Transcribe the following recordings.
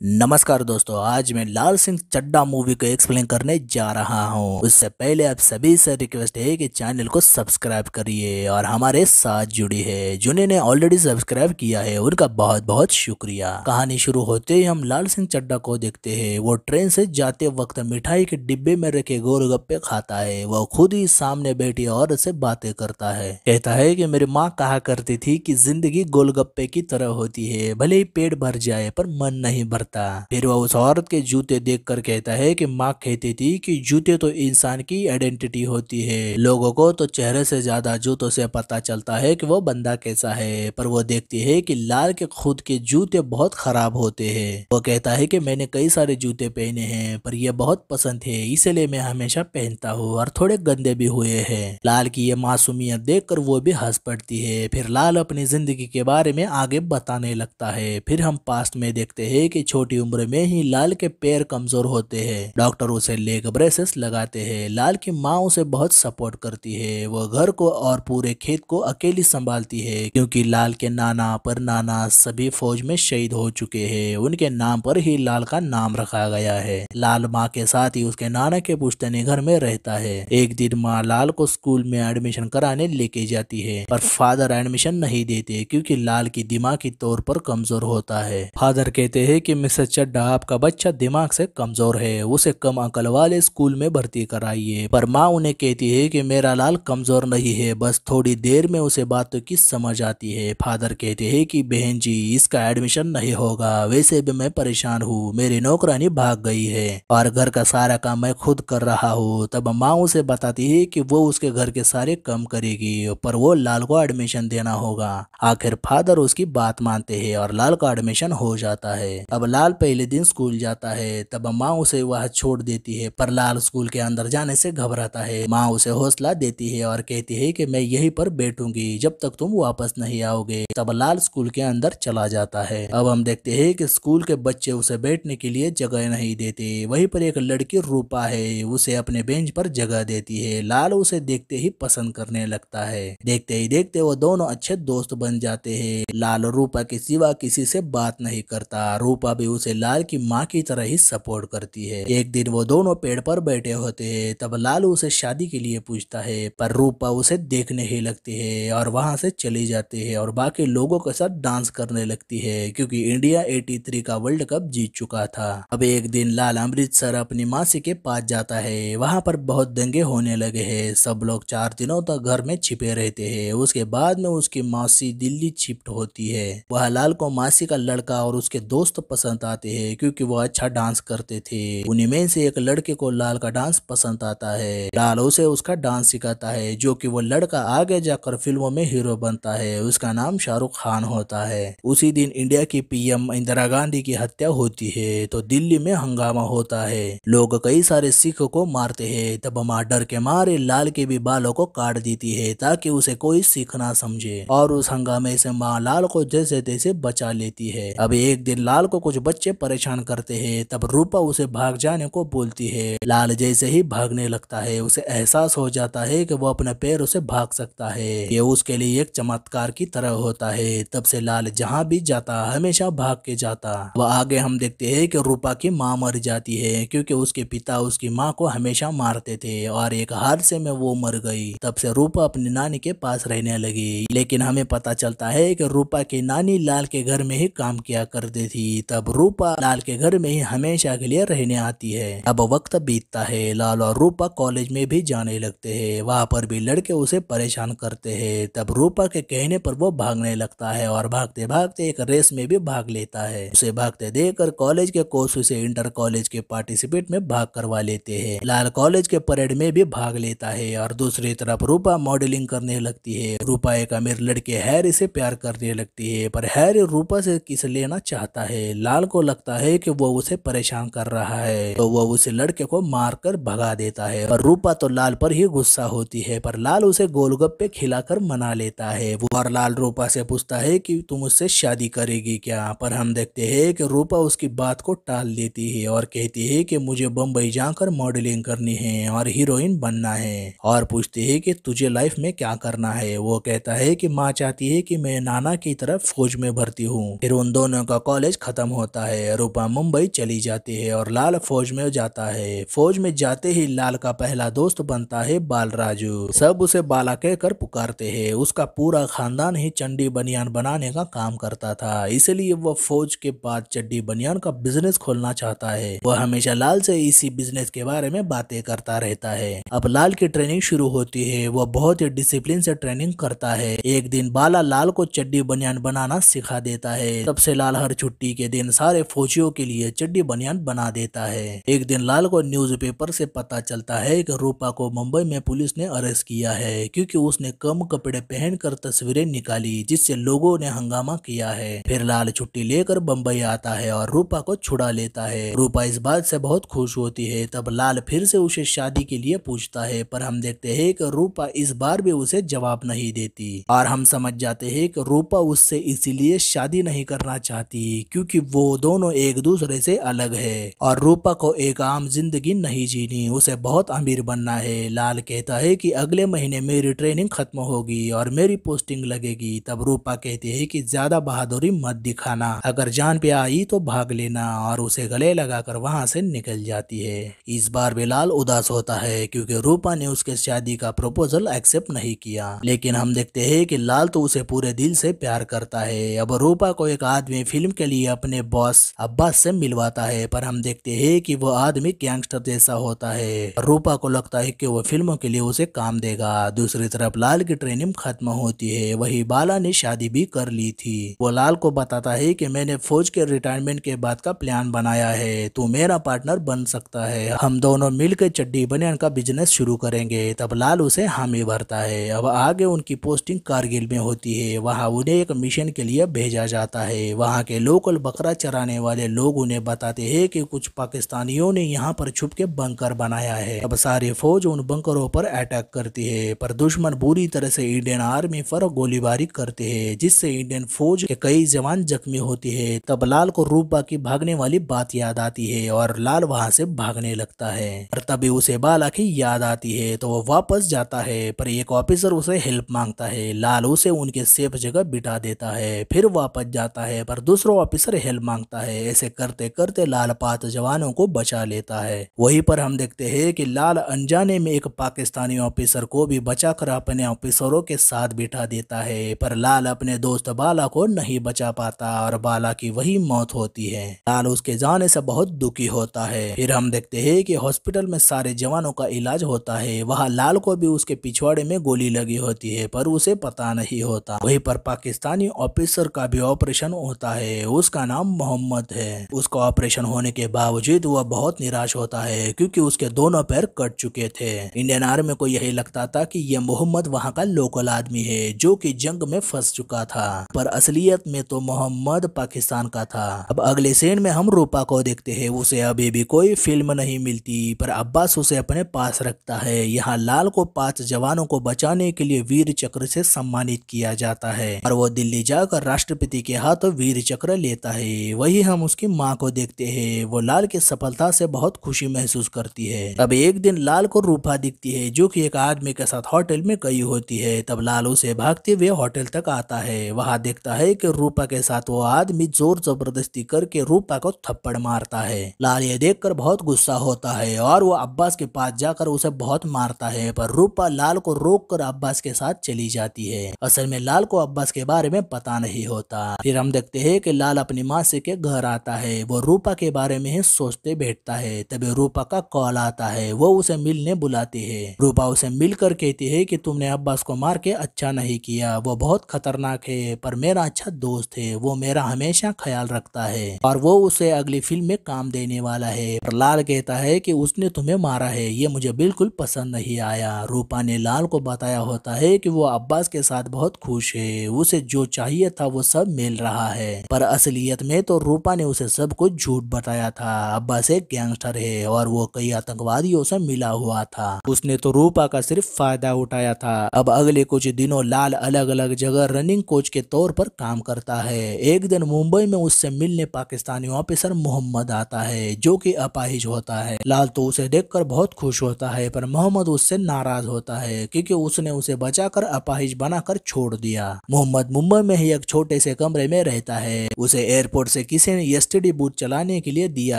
नमस्कार दोस्तों, आज मैं लाल सिंह चड्ढा मूवी को एक्सप्लेन करने जा रहा हूँ। उससे पहले आप सभी से रिक्वेस्ट है कि चैनल को सब्सक्राइब करिए और हमारे साथ जुड़ी है। जिन्होंने ऑलरेडी सब्सक्राइब किया है उनका बहुत बहुत शुक्रिया। कहानी शुरू होते ही हम लाल सिंह चड्ढा को देखते हैं। वो ट्रेन से जाते वक्त मिठाई के डिब्बे में रखे गोलगप्पे खाता है। वो खुद ही सामने बैठी औरत से बातें करता है। कहता है कि मेरी माँ कहा करती थी कि जिंदगी गोलगप्पे की तरह होती है, भले ही पेट भर जाए पर मन नहीं भरता। फिर वह उस औरत के जूते देखकर कहता है कि माँ कहती थी कि जूते तो इंसान की आइडेंटिटी होती है। लोगों को तो चेहरे से ज्यादा जूतों से पता चलता है कि वो बंदा कैसा है। पर वो देखती है कि लाल के खुद के जूते बहुत खराब होते हैं। वो कहता है कि मैंने कई सारे जूते पहने हैं पर ये बहुत पसंद है, इसलिए मैं हमेशा पहनता हूँ, और थोड़े गंदे भी हुए हैं। लाल की ये मासूमियत देखकर वो भी हंस पड़ती है। फिर लाल अपनी जिंदगी के बारे में आगे बताने लगता है। फिर हम पास्ट में देखते हैं कि छोटी उम्र में ही लाल के पैर कमजोर होते हैं। डॉक्टर उसे लेग ब्रेसेस लगाते हैं। लाल की माँ उसे बहुत सपोर्ट करती है। वो घर को और पूरे खेत को अकेली संभालती है, क्योंकि लाल के नाना पर नाना सभी फौज में शहीद हो चुके हैं। उनके नाम पर ही लाल का नाम रखा गया है। लाल माँ के साथ ही उसके नाना के पुश्तैनी घर में रहता है। एक दिन माँ लाल को स्कूल में एडमिशन कराने लेके जाती है, पर फादर एडमिशन नहीं देते क्योंकि लाल की दिमागी तौर पर कमजोर होता है। फादर कहते हैं कि मिस्टर चड्ढा, आपका बच्चा दिमाग से कमजोर है, उसे कम अकल वाले स्कूल में भर्ती कराइए। पर माँ उन्हें कहती है कि मेरा लाल कमजोर नहीं है, बस थोड़ी देर में उसे बातों की समझ आती है। फादर कहते हैं कि बहन जी, इसका एडमिशन नहीं होगा, वैसे भी मैं परेशान हूँ, मेरी नौकरानी भाग गई है और घर का सारा काम मैं खुद कर रहा हूँ। तब माँ उसे बताती है कि वो उसके घर के सारे काम करेगी, पर वो लाल को एडमिशन देना होगा। आखिर फादर उसकी बात मानते हैं और लाल का एडमिशन हो जाता है। अब लाल पहले दिन स्कूल जाता है, तब माँ उसे वह छोड़ देती है, पर लाल स्कूल के अंदर जाने से घबराता है। माँ उसे हौसला देती है और कहती है कि मैं यहीं पर बैठूंगी जब तक तुम वापस नहीं आओगे। तब लाल स्कूल के अंदर चला जाता है। अब हम देखते हैं कि स्कूल के बच्चे उसे बैठने के लिए जगह नहीं देते। वहीं पर एक लड़की रूपा है, उसे अपने बेंच पर जगह देती है। लाल उसे देखते ही पसंद करने लगता है। देखते ही देखते वो दोनों अच्छे दोस्त बन जाते हैं। लाल रूपा के सिवा किसी से बात नहीं करता। रूपा भी उसे लाल की माँ की तरह ही सपोर्ट करती है। एक दिन वो दोनों पेड़ पर बैठे होते हैं, तब लाल उसे शादी के लिए पूछता है, पर रूपा उसे देखने ही लगती है और वहां से चली जाती है और बाकी लोगों के साथ डांस करने लगती है, क्योंकि इंडिया 83 का वर्ल्ड कप जीत चुका था। अब एक दिन लाल अमृतसर अपनी मासी के पास जाता है। वहां पर बहुत दंगे होने लगे हैं। सब लोग 4 दिनों तक घर में छिपे रहते हैं। उसके बाद में उसकी मासी दिल्ली शिफ्ट होती है। वह लाल को मासी का लड़का और उसके दोस्त पसंद आते हैं, क्योंकि वो अच्छा डांस करते थे। उन्हीं में से एक लड़के को लाल का डांस पसंद आता है। लाल उसे उसका डांस सिखाता है, जो कि वो लड़का आगे जाकर फिल्मों में हीरो बनता है। उसका नाम शाहरुख खान होता है। उसी दिन इंडिया की पीएम इंदिरा गांधी की हत्या होती है, तो दिल्ली में हंगामा होता है। लोग कई सारे सिखों को मारते हैं। तब माँ डर के मारे लाल के भी बालों को काट देती है, ताकि उसे कोई सिख ना समझे, और उस हंगामे से माँ लाल को जैसे तैसे बचा लेती है। अब एक दिन लाल को कुछ बच्चे परेशान करते हैं। तब रूपा उसे भाग जाने को बोलती है। लाल जैसे ही भागने लगता है, उसे एहसास हो जाता है कि वो अपने पैरों से भाग सकता है। ये उसके लिए एक चमत्कार की तरह होता है। तब से लाल जहाँ भी जाता हमेशा भाग के जाता। वह आगे हम देखते हैं कि रूपा की माँ मर जाती है, क्योंकि उसके पिता उसकी माँ को हमेशा मारते थे और एक हादसे में वो मर गई। तब से रूपा अपनी नानी के पास रहने लगी। लेकिन हमें पता चलता है कि रूपा की नानी लाल के घर में ही काम किया करती थी। तब रूपा लाल के घर में ही हमेशा के लिए रहने आती है। अब वक्त बीतता है। लाल और रूपा कॉलेज में भी जाने लगते हैं। वहाँ पर भी लड़के उसे परेशान करते हैं। तब रूपा के कहने पर वो भागने लगता है और भागते भागते एक रेस में भी भाग लेता है। उसे भागते देखकर कॉलेज के कोच उसे इंटर कॉलेज के पार्टिसिपेट में भाग करवा लेते हैं। लाल कॉलेज के परेड में भी भाग लेता है और दूसरी तरफ रूपा मॉडलिंग करने लगती है। रूपा एक अमीर लड़के हैरी से प्यार करने लगती है, पर हैरी रूपा से किस लेना चाहता है। लाल को लगता है कि वो उसे परेशान कर रहा है, तो वो उसे लड़के को मारकर भगा देता है। पर रूपा तो लाल पर ही गुस्सा होती है, पर लाल उसे गोलगप्पे खिलाकर मना लेता है। और लाल रूपा से पूछता है कि तुम मुझसे शादी करेगी क्या, पर हम देखते हैं कि रूपा उसकी बात को टाल देती है और कहती है कि मुझे बम्बई जाकर मॉडलिंग करनी है और हीरोइन बनना है, और पूछती है कि तुझे लाइफ में क्या करना है। वो कहता है कि माँ चाहती है कि मैं नाना की तरफ फौज में भर्ती हूँ। फिर उन दोनों का कॉलेज खत्म होता होता है। रूपा मुंबई चली जाती है और लाल फौज में जाता है। फौज में जाते ही लाल का पहला दोस्त बनता है बालराजू। सब उसे बाला कहकर पुकारते हैं। उसका पूरा खानदान ही चड्डी बनियान बनाने का काम करता था, इसलिए वह फौज के बाद चड्डी बनियान का बिजनेस खोलना चाहता है। वह हमेशा लाल से इसी बिजनेस के बारे में बातें करता रहता है। अब लाल की ट्रेनिंग शुरू होती है। वह बहुत ही डिसिप्लिन से ट्रेनिंग करता है। एक दिन बाला लाल को चड्डी बनियान बनाना सिखा देता है। तब से लाल हर छुट्टी के दिन सारे फौजियों के लिए चड्डी बनियान बना देता है। एक दिन लाल को न्यूज़पेपर से पता चलता है कि रूपा को मुंबई में पुलिस ने अरेस्ट किया है, क्योंकि उसने कम कपड़े पहनकर तस्वीरें निकाली, जिससे लोगों ने हंगामा किया है। फिर लाल छुट्टी लेकर बम्बई आता है और रूपा को छुड़ा लेता है। रूपा इस बात से बहुत खुश होती है। तब लाल फिर से उसे शादी के लिए पूछता है, पर हम देखते हैं कि रूपा इस बार भी उसे जवाब नहीं देती और हम समझ जाते हैं कि रूपा उससे इसीलिए शादी नहीं करना चाहती क्योंकि वो दोनों एक दूसरे से अलग है और रूपा को एक आम जिंदगी नहीं जीनी, उसे बहुत अमीर बनना है। लाल कहता है कि अगले महीने मेरी ट्रेनिंग खत्म होगी और मेरी पोस्टिंग लगेगी। तब रूपा कहती है कि ज्यादा बहादुरी मत दिखाना, अगर जान पे आई तो भाग लेना, और उसे गले लगाकर वहां से निकल जाती है। इस बार भी लाल उदास होता है क्योंकि रूपा ने उसके शादी का प्रपोजल एक्सेप्ट नहीं किया, लेकिन हम देखते हैं कि लाल तो उसे पूरे दिल से प्यार करता है। अब रूपा को एक आदमी फिल्म के लिए अपने बॉस अब्बास से मिलवाता है, पर हम देखते हैं कि वो आदमी गैंगस्टर जैसा होता है। रूपा को लगता है कि वो फिल्मों के लिए उसे काम देगा। दूसरी तरफ लाल की ट्रेनिंग खत्म होती है। वही बाला ने शादी भी कर ली थी। वो लाल को बताता है कि मैंने फौज के रिटायरमेंट के बाद का प्लान बनाया है, तू मेरा पार्टनर बन सकता है, हम दोनों मिलकर चड्डी बनियान का बिजनेस शुरू करेंगे। तब लाल उसे हामी भरता है। अब आगे उनकी पोस्टिंग कारगिल में होती है। वहाँ उन्हें एक मिशन के लिए भेजा जाता है। वहाँ के लोकल बकरा चराने वाले लोग उन्हें बताते हैं कि कुछ पाकिस्तानियों ने यहाँ पर छुप के बंकर बनाया है। अब सारी फौज उन बंकरों पर अटैक करती है, पर दुश्मन बुरी तरह से इंडियन आर्मी पर गोलीबारी करते हैं, जिससे इंडियन फौज के कई जवान जख्मी होते हैं। तब लाल को रूपा की भागने वाली बात याद आती है और लाल वहाँ से भागने लगता है। और तभी उसे बाला की याद आती है तो वो वापस जाता है, पर एक ऑफिसर उसे हेल्प मांगता है। लाल उसे उनके सेफ जगह बिठा देता है, फिर वापस जाता है, पर दूसरा ऑफिसर हेल्प मांगता है। ऐसे करते करते लाल 5 जवानों को बचा लेता है। वहीं पर हम देखते हैं कि लाल अनजाने में एक पाकिस्तानी ऑफिसर को भी बचाकर अपने ऑफिसरों के साथ बिठा देता है, पर लाल अपने दोस्त बाला को नहीं बचा पाता और बाला की वही मौत होती है। लाल उसके जाने से बहुत दुखी होता है। फिर हम देखते हैं कि हॉस्पिटल में सारे जवानों का इलाज होता है। वहाँ लाल को भी उसके पिछवाड़े में गोली लगी होती है, पर उसे पता नहीं होता। वहीं पर पाकिस्तानी ऑफिसर का भी ऑपरेशन होता है। उसका नाम मोहम्मद है। उसका ऑपरेशन होने के बावजूद वह बहुत निराश होता है क्योंकि उसके दोनों पैर कट चुके थे। इंडियन आर्मी को यही लगता था कि यह मोहम्मद वहाँ का लोकल आदमी है जो कि जंग में फंस चुका था, पर असलियत में तो मोहम्मद पाकिस्तान का था। अब अगले सीन में हम रूपा को देखते हैं। उसे अभी भी कोई फिल्म नहीं मिलती, पर अब्बास उसे अपने पास रखता है। यहाँ लाल को 5 जवानों को बचाने के लिए वीर चक्र से सम्मानित किया जाता है और वो दिल्ली जाकर राष्ट्रपति के हाथों वीर चक्र लेता है। वही हम उसकी माँ को देखते हैं। वो लाल की सफलता से बहुत खुशी महसूस करती है। अब एक दिन लाल को रूपा दिखती है जो कि एक आदमी के साथ होटल में गई होती है। तब लाल उसे भागते हुए होटल तक आता है। वहाँ देखता है कि रूपा के साथ वो आदमी जोर जबरदस्ती करके रूपा को थप्पड़ मारता है। लाल ये देखकर बहुत गुस्सा होता है और वो अब्बास के पास जाकर उसे बहुत मारता है, पर रूपा लाल को रोककर अब्बास के साथ चली जाती है। असल में लाल को अब्बास के बारे में पता नहीं होता। फिर हम देखते हैं कि लाल अपनी माँ से के घर आता है। वो रूपा के बारे में ही सोचते बैठता है। तभी रूपा का कॉल आता है। वो उसे मिलने बुलाती है। रूपा उसे मिलकर कहती है कि तुमने अब्बास को मार के अच्छा नहीं किया, वो बहुत खतरनाक है, पर मेरा अच्छा दोस्त है, वो मेरा हमेशा ख्याल रखता है और वो उसे अगली फिल्म में काम देने वाला है। पर लाल कहता है कि उसने तुम्हें मारा है, ये मुझे बिल्कुल पसंद नहीं आया। रूपा ने लाल को बताया होता है कि वो अब्बास के साथ बहुत खुश है, उसे जो चाहिए था वो सब मिल रहा है, पर असलियत में तो रूपा ने उसे सब कुछ झूठ बताया था। अब्बास एक गैंगस्टर है और वो कई आतंकवादियों से मिला हुआ था। उसने तो रूपा का सिर्फ फायदा उठाया था। अब अगले कुछ दिनों लाल अलग अलग जगह रनिंग कोच के तौर पर काम करता है। एक दिन मुंबई में उससे मिलने पाकिस्तानी ऑफिसर मोहम्मद आता है जो कि अपाहिज होता है। लाल तो उसे देखकर बहुत खुश होता है, पर मोहम्मद उससे नाराज होता है क्योंकि उसने उसे बचाकर अपाहिज बनाकर छोड़ दिया। मोहम्मद मुंबई में ही एक छोटे से कमरे में रहता है। उसे एयरपोर्ट से उसे किसी ने एसटीडी बूथ चलाने के लिए दिया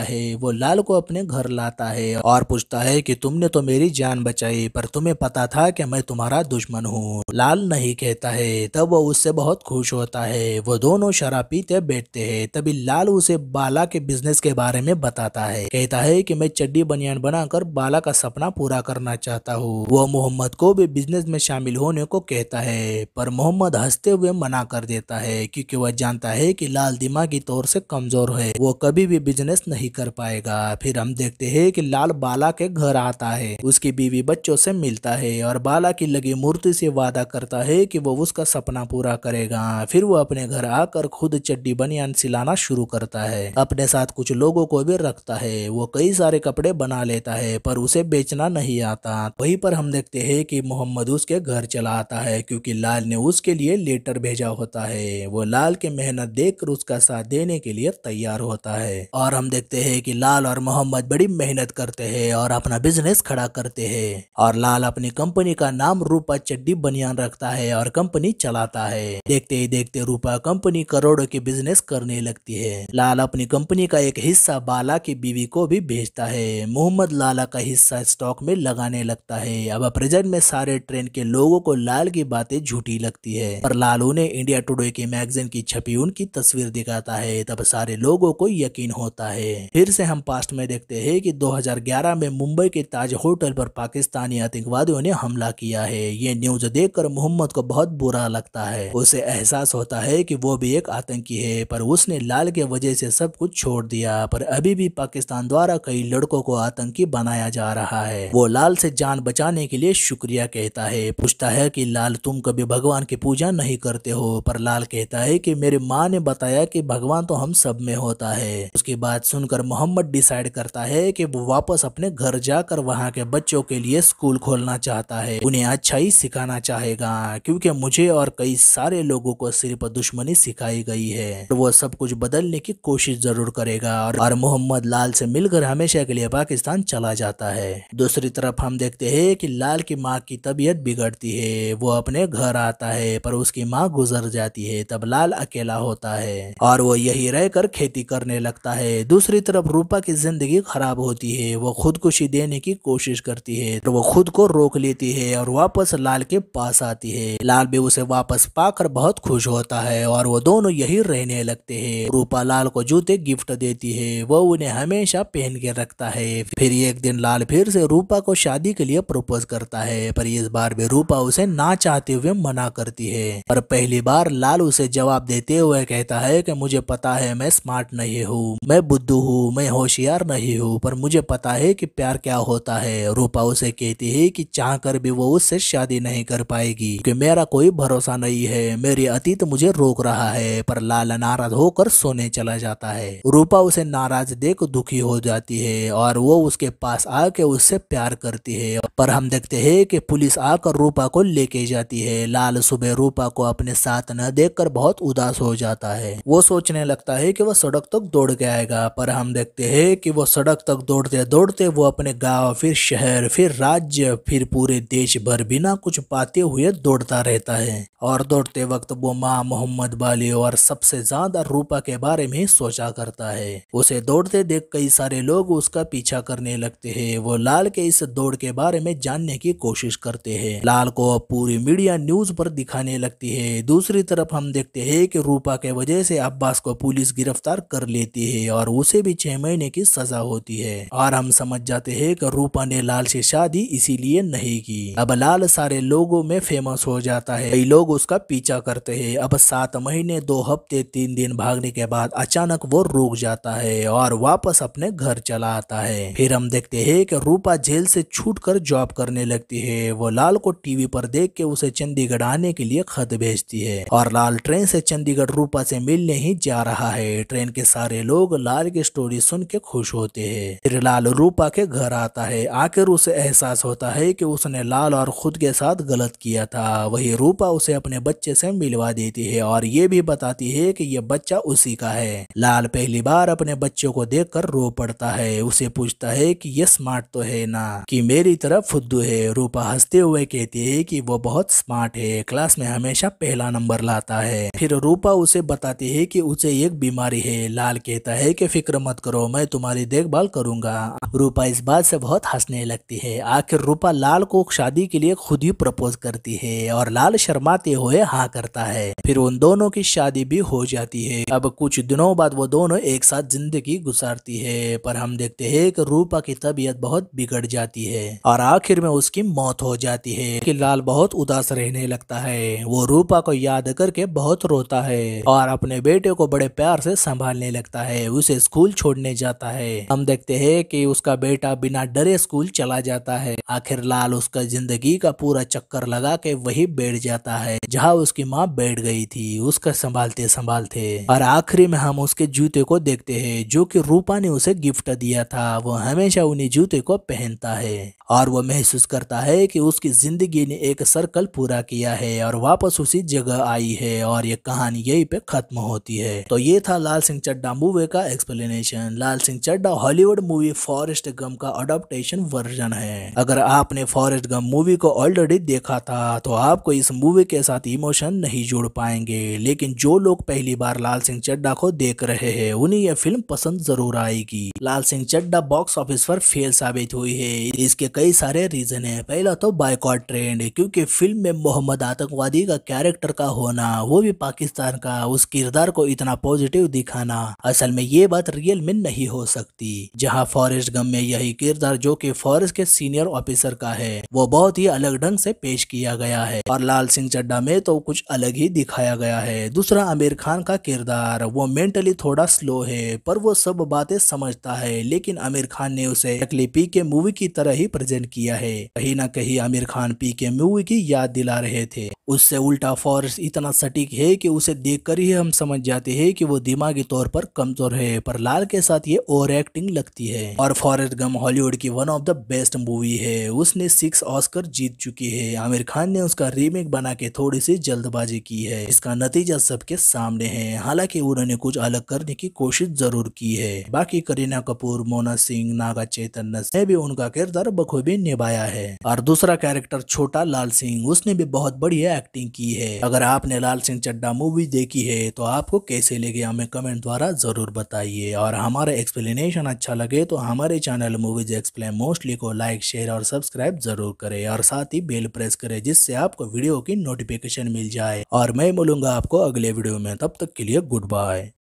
है। वो लाल को अपने घर लाता है और पूछता है कि तुमने तो मेरी जान बचाई, पर तुम्हें पता था कि मैं तुम्हारा दुश्मन हूँ? लाल नहीं कहता है। तब वो उससे बहुत खुश होता है। वो दोनों शराब पीते बैठते हैं। तभी लाल उसे बाला के बिजनेस के बारे में बताता है। कहता है कि मैं चड्डी बनियान बनाकर बाला का सपना पूरा करना चाहता हूँ। वो मोहम्मद को भी बिजनेस में शामिल होने को कहता है, पर मोहम्मद हंसते हुए मना कर देता है, क्योंकि वह जानता है कि लाल दिमागी तौर से कमजोर है, वो कभी भी बिजनेस नहीं कर पाएगा। फिर हम देखते हैं कि लाल बाला के घर आता है, उसकी बीवी बच्चों से मिलता है और बाला की लगी मूर्ति से वादा करता है कि वो उसका सपना पूरा करेगा। फिर वो अपने घर आकर खुद चड्डी बनियान सिलाना शुरू करता है। अपने साथ कुछ लोगों को भी रखता है। वो कई सारे कपड़े बना लेता है, पर उसे बेचना नहीं आता। वहीं पर हम देखते हैं कि मोहम्मद उसके घर चला आता है, क्योंकि लाल ने उसके लिए लेटर भेजा होता है। वो लाल की मेहनत देखकर उसका साथ देने के लिए तैयार होता है और हम देखते हैं कि लाल और मोहम्मद बड़ी मेहनत करते हैं और अपना बिजनेस खड़ा करते हैं। और लाल अपनी कंपनी का नाम रूपा चड्डी बनियान रखता है और कंपनी चलाता है। देखते ही देखते रूपा कंपनी करोड़ों की बिजनेस करने लगती है। लाल अपनी कंपनी का एक हिस्सा बाला की बीवी को भी भेजता है। मोहम्मद लाला का हिस्सा स्टॉक में लगाने लगता है। अब प्रेजेंट में सारे ट्रेन के लोगों को लाल की बातें झूठी लगती है, पर लाल उन्हें इंडिया टुडे की मैगजीन की छपी उनकी तस्वीर दिखाता है। तब सारे लोगों को यकीन होता है। फिर से हम पास्ट में देखते हैं कि 2011 में मुंबई के ताज होटल पर पाकिस्तानी आतंकवादियों ने हमला किया है। ये न्यूज देखकर मोहम्मद को बहुत बुरा लगता है। उसे एहसास होता है कि वो भी एक आतंकी है, पर उसने लाल के वजह से सब कुछ छोड़ दिया। पर अभी भी पाकिस्तान द्वारा कई लड़कों को आतंकी बनाया जा रहा है। वो लाल से जान बचाने के लिए शुक्रिया कहता है। पूछता है कि लाल तुम कभी भगवान की पूजा नहीं करते हो? पर लाल कहता है कि मेरी माँ ने बताया कि भगवान तो हम सब में होता है। उसकी बात सुनकर मोहम्मद डिसाइड करता है कि वो वापस अपने घर जाकर वहाँ के बच्चों के लिए स्कूल खोलना चाहता है। उन्हें अच्छाई सिखाना चाहेगा, क्योंकि मुझे और कई सारे लोगों को सिर्फ दुश्मनी सिखाई गई है। तो वो सब कुछ बदलने की कोशिश जरूर करेगा और मोहम्मद लाल से मिलकर हमेशा के लिए पाकिस्तान चला जाता है। दूसरी तरफ हम देखते हैं कि लाल की माँ की तबीयत बिगड़ती है। वो अपने घर आता है, पर उसकी माँ गुजर जाती है। तब लाल अकेला होता है और वो यही रहकर खेती करने लगता है। दूसरी तरफ रूपा की जिंदगी खराब होती है। वो खुदकुशी देने की कोशिश करती है, तो वो खुद को रोक लेती है और वापस लाल के पास आती है। लाल भी उसे वापस पाकर बहुत खुश होता है और वो दोनों यही रहने लगते हैं। रूपा लाल को जूते गिफ्ट देती है। वो उन्हें हमेशा पहन के रखता है। फिर एक दिन लाल फिर से रूपा को शादी के लिए प्रपोज करता है, पर इस बार भी रूपा उसे ना चाहते हुए मना करती है। पर पहली बार लाल उसे जवाब देते हुए कहता है कि मुझे पता है मैं स्मार्ट नहीं हूँ, मैं बुद्धू हूँ, मैं होशियार नहीं हूँ, पर मुझे पता है कि प्यार क्या होता है। रूपा उसे कहती है कि चाहकर भी वो उससे शादी नहीं कर पाएगी, कि मेरा कोई भरोसा नहीं है, मेरी अतीत मुझे रोक रहा है। पर लाल नाराज होकर सोने चला जाता है। रूपा उसे नाराज देख दुखी हो जाती है और वो उसके पास आके उससे प्यार करती है। पर हम देखते हैं कि पुलिस आकर रूपा को लेके जाती है। लाल सुबह रूपा को अपने साथ न देखकर बहुत उदास हो जाता है। वो सोचने लगता है कि वो सड़क तक दौड़ के आएगा, पर हम देखते हैं कि वो सड़क तक दौड़ते दौड़ते वो अपने गांव, फिर शहर, फिर राज्य, फिर पूरे देश भर बिना कुछ पाते हुए दौड़ता रहता है। और दौड़ते वक्त वो माँ, मोहम्मद वाली और सबसे ज्यादा रूपा के बारे में सोचा करता है। उसे दौड़ते देख कई सारे लोग उसका पीछा करने लगते हैं। वो लाल के इस दौड़ के बारे में जानने की कोशिश करते हैं। लाल को पूरी मीडिया न्यूज पर दिखाने लगती है। दूसरी तरफ हम देखते हैं कि रूपा के वजह से अब्बास को पुलिस गिरफ्तार कर लेती है और उसे भी 6 महीने की सजा होती है। और हम समझ जाते हैं कि रूपा ने लाल से शादी इसीलिए नहीं की। अब लाल सारे लोगों में फेमस हो जाता है। कई लोग उसका पीछा करते हैं। अब 7 महीने 2 हफ्ते 3 दिन भागने के बाद अचानक वो रुक जाता है और वापस अपने घर चला आता है। फिर हम देखते हैं कि रूपा जेल से छूटकर जॉब करने लगती है। वो लाल को टीवी पर देख के उसे चंडीगढ़ आने के लिए खत भेजती है और लाल ट्रेन से चंडीगढ़ रूपा से मिलने ही जा रहा है। ट्रेन के सारे लोग लाल की स्टोरी सुन के खुश होते हैं। फिर लाल रूपा के घर आता है। आखिर उसे एहसास होता है कि उसने लाल और खुद के साथ गलत किया था। वही रूपा उसे अपने बच्चे से मिलवा देती है और ये भी बताती है कि ये बच्चा उसी का है। लाल पहली बार अपने बच्चों को देखकर रो पड़ता है। उसे पूछता है कि ये स्मार्ट तो है ना, कि मेरी तरफ फुद्दू है। रूपा हंसते हुए कहती है कि वो बहुत स्मार्ट है, क्लास में हमेशा पहला नंबर लाता है। फिर रूपा उसे बताती है कि उसे एक बीमारी है। लाल कहता है कि फिक्र मत करो, मैं तुम्हारी देखभाल करूंगा। रूपा इस बात से बहुत हंसने लगती है। आखिर रूपा लाल को शादी के लिए खुद ही प्रपोज करती है और लाल शर्माते हुए हाँ करता है। फिर उन दोनों की शादी भी हो जाती है। अब कुछ दिनों बाद वो दोनों एक साथ जिंदगी गुजारती है, पर हम देखते हैं कि रूपा की तबीयत बहुत बिगड़ जाती है और आखिर में उसकी मौत हो जाती है कि लाल बहुत उदास रहने लगता है। वो रूपा को याद करके बहुत रोता है और अपने बेटे को बड़े प्यार से संभालने लगता है। उसे स्कूल छोड़ने जाता है। हम देखते हैं कि उसका बेटा बिना डरे स्कूल चला जाता है। आखिर लाल उसका जिंदगी का पूरा चक्कर लगा के वही बैठ जाता है जहाँ उसकी माँ बैठ गई थी, उसका संभालते संभालते। और आखिरी में हम उसके जूते को देखते हैं जो कि रूपा ने उसे गिफ्ट दिया था। वो हमेशा उन्हीं जूते को पहनता है और वो महसूस करता है कि उसकी जिंदगी ने एक सर्कल पूरा किया है और वापस उसी जगह आई है और ये कहानी यहीं पे खत्म होती है। तो ये था लाल सिंह चड्ढा मूवी का explanation. Laal Singh Chaddha Hollywood movie Forrest Gump का अडॉप्टेशन वर्जन है। अगर आपने फॉरेस्ट गम मूवी को ऑलरेडी देखा था तो आपको इस मूवी के साथ इमोशन नहीं जोड़ पाएंगे, लेकिन जो लोग पहली बार लाल सिंह चड्ढा को देख रहे हैं उन्हें यह फिल्म पसंद जरूर आएगी। लाल सिंह चड्ढा बॉक्स ऑफिस पर फेल साबित हुई है। इसके कई सारे रीजन है। पहला तो बायकॉट ट्रेंड, क्योंकि फिल्म में मोहम्मद आतंकवादी का कैरेक्टर का होना, वो भी पाकिस्तान का, उस किरदार को इतना पॉजिटिव दिखाना, असल में ये बात रियल में नहीं हो सकती। जहां फॉरेस्ट गम में यही किरदार जो कि फॉरेस्ट के सीनियर ऑफिसर का है वो बहुत ही अलग ढंग से पेश किया गया है और लाल सिंह चड्ढा में तो कुछ अलग ही दिखाया गया है। दूसरा आमिर खान का किरदार, वो मेंटली थोड़ा स्लो है पर वो सब बातें समझता है, लेकिन आमिर खान ने उसे नकली पी के मूवी की तरह ही प्रेजेंट किया है। कहीं ना कहीं आमिर खान पी के मूवी की याद दिला रहे थे। उससे उल्टा फॉरेस्ट इतना सटीक है कि उसे देखकर ही हम समझ जाते हैं कि वो दिमागी तौर पर कमजोर है, पर लाल के साथ ये ओवर एक्टिंग लगती है। और फॉरेस्ट गम हॉलीवुड की one of the best movie है। उसने 6 ऑस्कर जीत चुकी है। आमिर खान ने उसका रीमेक बना के थोड़ी सी जल्दबाजी की है। इसका नतीजा सबके सामने है। हालांकि उन्होंने कुछ अलग करने की कोशिश जरूर की है। बाकी करीना कपूर, मोना सिंह, नागा चैतन्य ने भी उनका किरदार बखूबी निभाया है। और दूसरा कैरेक्टर छोटा लाल सिंह, उसने भी बहुत बढ़िया एक्टिंग की है। अगर आपने लाल सिंह चड्ढा मूवी देखी है तो आपको कैसे लगे हमें कमेंट द्वारा जरूर बताइए। और हमारा एक्सप्लेनेशन अच्छा लगे तो हमारे चैनल मूवीज एक्सप्लेन मोस्टली को लाइक, शेयर और सब्सक्राइब जरूर करें और साथ ही बेल प्रेस करें जिससे आपको वीडियो की नोटिफिकेशन मिल जाए। और मैं मिलूंगा आपको अगले वीडियो में, तब तक के लिए गुड बाय।